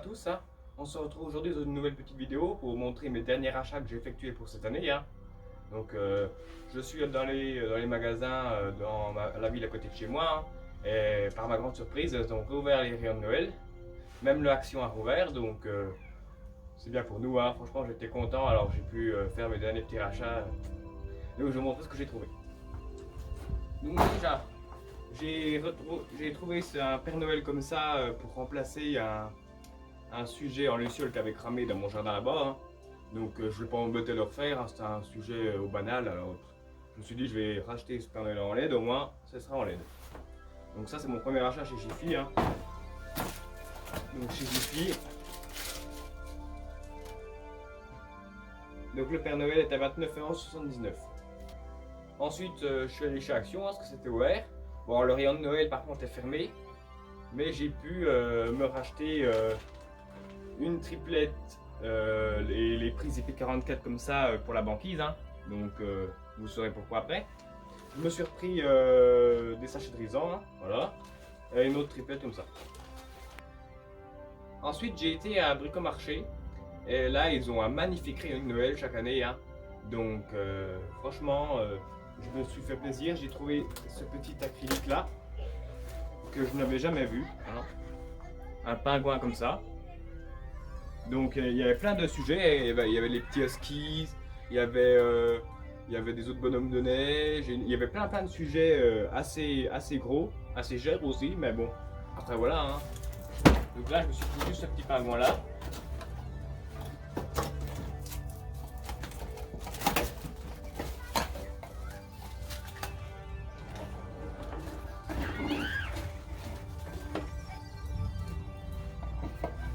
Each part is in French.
tous, hein. On se retrouve aujourd'hui dans une nouvelle petite vidéo pour vous montrer mes derniers achats que j'ai effectués pour cette année, hein. Donc je suis dans les magasins la ville à côté de chez moi, hein, et par ma grande surprise, ils ont rouvert les rayons de Noël. Même le Action a rouvert, donc c'est bien pour nous, hein. Franchement j'étais content, alors j'ai pu faire mes derniers petits rachats. Donc je vais vous montrer ce que j'ai trouvé. Donc déjà, j'ai trouvé un Père Noël comme ça pour remplacer un sujet en luciole qui avait cramé dans mon jardin là-bas, hein. Donc je ne vais pas m'embêter à le refaire, hein. C'était un sujet au banal. Alors je me suis dit je vais racheter ce Père Noël en LED, au moins ce sera en LED. Donc ça c'est mon premier achat chez Jiffy, hein. Donc chez Jiffy. Donc le Père Noël est à 29,79 €. Ensuite je suis allé chez Action parce que c'était ouvert. Bon, le rayon de Noël par contre est fermé, mais j'ai pu me racheter une triplette, les prises IP44 comme ça pour la banquise, hein. Donc vous saurez pourquoi après. Je me suis repris des sachets de risan, hein, voilà, et une autre triplette comme ça. Ensuite j'ai été à Bricomarché, et là ils ont un magnifique rayon de Noël chaque année, hein. Donc franchement je me suis fait plaisir, j'ai trouvé ce petit acrylique là que je n'avais jamais vu, hein. Un pingouin comme ça. Donc il y avait plein de sujets, il y avait les petits huskies, il y avait des autres bonhommes de neige, il y avait plein de sujets assez gros, assez chers aussi, mais bon, après voilà, hein. Donc là je me suis pris juste ce petit pingouin là.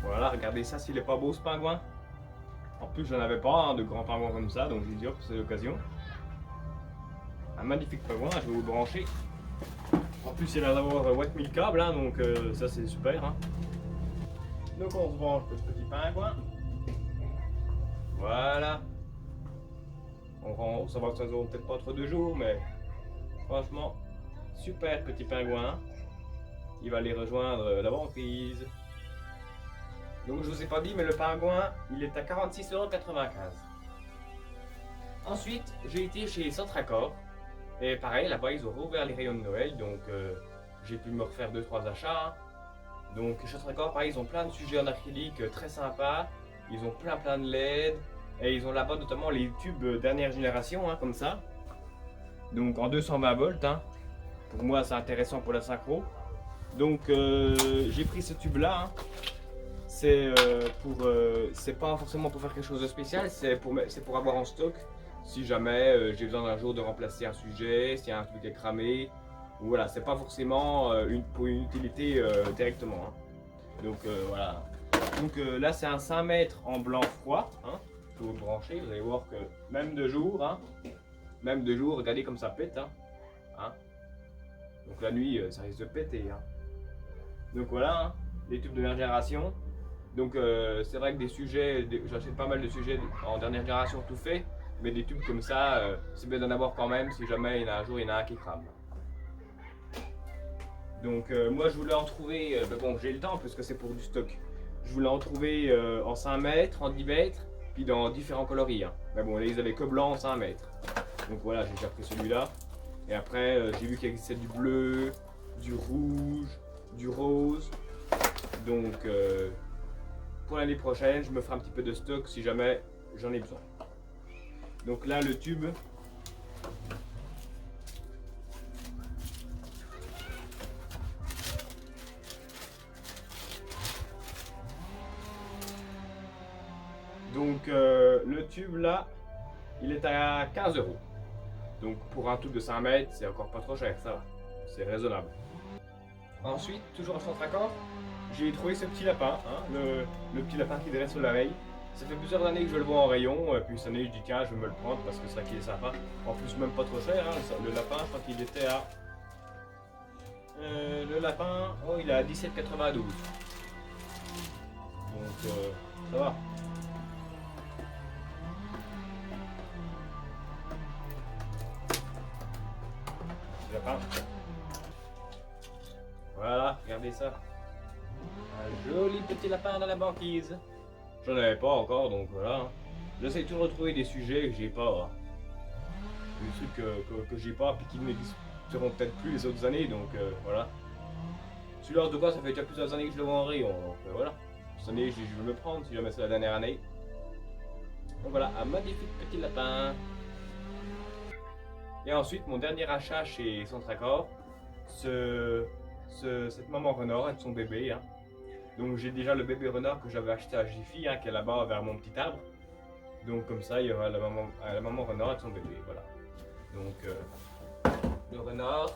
Voilà, regardez ça, s'il est pas beau ce pingouin. En plus, j'en avais pas, hein, de grands pingouins comme ça, donc j'ai dit hop, c'est l'occasion. Un magnifique pingouin, je vais vous le brancher. En plus, il a l'air d'avoir 1000 câbles, hein, donc ça c'est super, hein. Donc on se branche ce petit pingouin. Voilà. Ça va que ça ne dure peut-être pas trop de jours, mais franchement, super petit pingouin. Il va aller rejoindre la banquise. Donc je vous ai pas dit, mais le pingouin, il est à 46,95 €. Ensuite, j'ai été chez Centracor. Et pareil, là-bas, ils ont rouvert les rayons de Noël, donc j'ai pu me refaire 2-3 achats, hein. Donc chez Centracor, pareil, ils ont plein de sujets en acrylique très sympas. Ils ont plein de LED. Et ils ont là-bas notamment les tubes dernière génération, hein, comme ça. Donc en 220 volts, hein. Pour moi, c'est intéressant pour la synchro. Donc j'ai pris ce tube-là, hein. C'est pas forcément pour faire quelque chose de spécial, c'est pour avoir en stock si jamais j'ai besoin d'un jour de remplacer un sujet, s'il y a un truc qui est cramé, ou voilà, c'est pas forcément pour une utilité directement, hein. Donc voilà. Donc là c'est un 5 mètres en blanc froid, hein. Je peux vous le brancher, vous allez voir que même de jour, hein, regardez comme ça pète, hein, hein. Donc la nuit ça risque de péter, hein. Donc voilà, hein, les tubes de dernière génération. Donc c'est vrai que des sujets, j'achète pas mal de sujets en dernière génération tout fait, mais des tubes comme ça, c'est bien d'en avoir quand même si jamais un jour il y en a un qui crame. Donc moi je voulais en trouver, bon j'ai le temps parce que c'est pour du stock. Je voulais en trouver en 5 mètres, en 10 mètres, puis dans différents coloris, hein. Mais bon là ils avaient que blanc en 5 mètres. Donc voilà, j'ai déjà pris celui-là. Et après j'ai vu qu'il existait du bleu, du rouge, du rose. Donc pour l'année prochaine, je me ferai un petit peu de stock si jamais j'en ai besoin. Donc là, le tube. Donc le tube là, il est à 15 €. Donc pour un tube de 5 mètres, c'est encore pas trop cher, ça va. C'est raisonnable. Ensuite, toujours en Centracor, j'ai trouvé ce petit lapin, hein, le petit lapin qui dresse au laveil. Ça fait plusieurs années que je le vois en rayon, puis cette année je dis tiens je vais me le prendre parce que c'est vrai qu'il est sympa. En plus même pas trop cher, hein, le lapin je crois qu'il était à... le lapin, oh il est à 17,92 €. Donc ça va. Le lapin. Voilà, regardez ça. Un joli petit lapin dans la banquise. J'en avais pas encore, donc voilà. J'essaie toujours de trouver des sujets que j'ai pas. Des trucs que j'ai pas, puis qui n'existeront peut-être plus les autres années, donc voilà. Celui-là, en tout cas, ça fait déjà plusieurs années que je le vois en rayon, donc voilà. Cette année, je vais me prendre si jamais c'est la dernière année. Donc voilà, un magnifique petit lapin. Et ensuite, mon dernier achat chez Centracor, cette maman renard avec son bébé. Hein. Donc j'ai déjà le bébé renard que j'avais acheté à Jiffy, hein, qui est là-bas vers mon petit arbre. Donc comme ça, il y aura la maman renard avec son bébé, voilà. Donc le renard,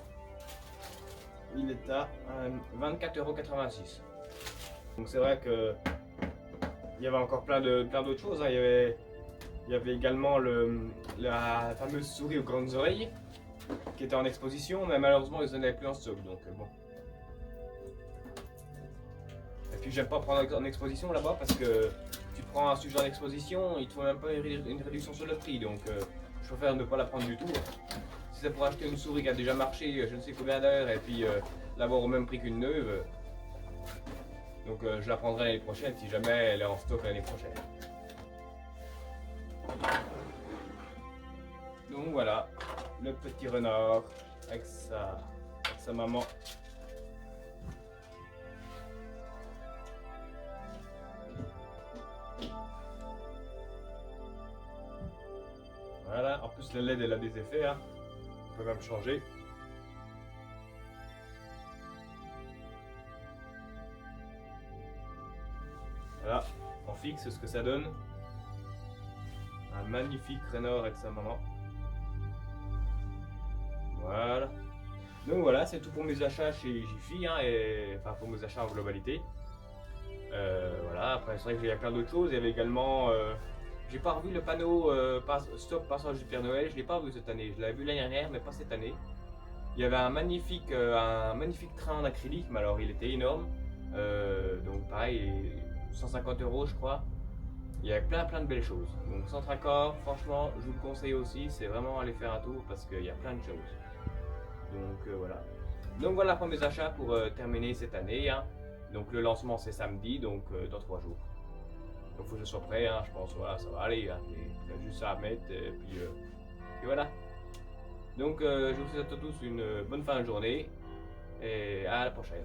il est à 24,86 €. Donc c'est vrai que il y avait encore plein d'autres choses. Hein. Il y avait également la fameuse souris aux grandes oreilles qui était en exposition, mais malheureusement ils n'en avaient plus en stock. Donc bon. Et puis j'aime pas prendre en exposition là-bas parce que tu prends un sujet en exposition, il te faut même pas une réduction sur le prix. Donc je préfère ne pas la prendre du tout. Si c'est pour acheter une souris qui a déjà marché je ne sais combien d'heures et puis l'avoir au même prix qu'une neuve. Donc je la prendrai l'année prochaine si jamais elle est en stock l'année prochaine. Donc voilà, le petit renard avec sa maman. Voilà, en plus la LED elle a des effets, hein. On peut même changer. Voilà, on fixe ce que ça donne. Un magnifique renard avec sa maman. Voilà. Donc voilà, c'est tout pour mes achats chez Jiffy, hein, enfin pour mes achats en globalité. Voilà, après c'est vrai qu'il y a plein d'autres choses. Il y avait également, j'ai pas revu le panneau Stop Passage du Père Noël, je l'ai pas vu cette année. Je l'avais vu l'année dernière, mais pas cette année. Il y avait un magnifique train en acrylique, mais alors il était énorme. Donc pareil, 150 € je crois. Il y avait plein de belles choses. Donc Centracor, franchement, je vous le conseille aussi, c'est vraiment aller faire un tour parce qu'il y a plein de choses. Donc voilà. Donc voilà pour mes achats pour terminer cette année. Hein. Donc le lancement c'est samedi, donc dans 3 jours. Donc il faut que je sois prêt, hein, je pense, voilà, ça va aller. Hein. Il y a juste ça à mettre et puis voilà. Donc je vous souhaite à tous une bonne fin de journée et à la prochaine.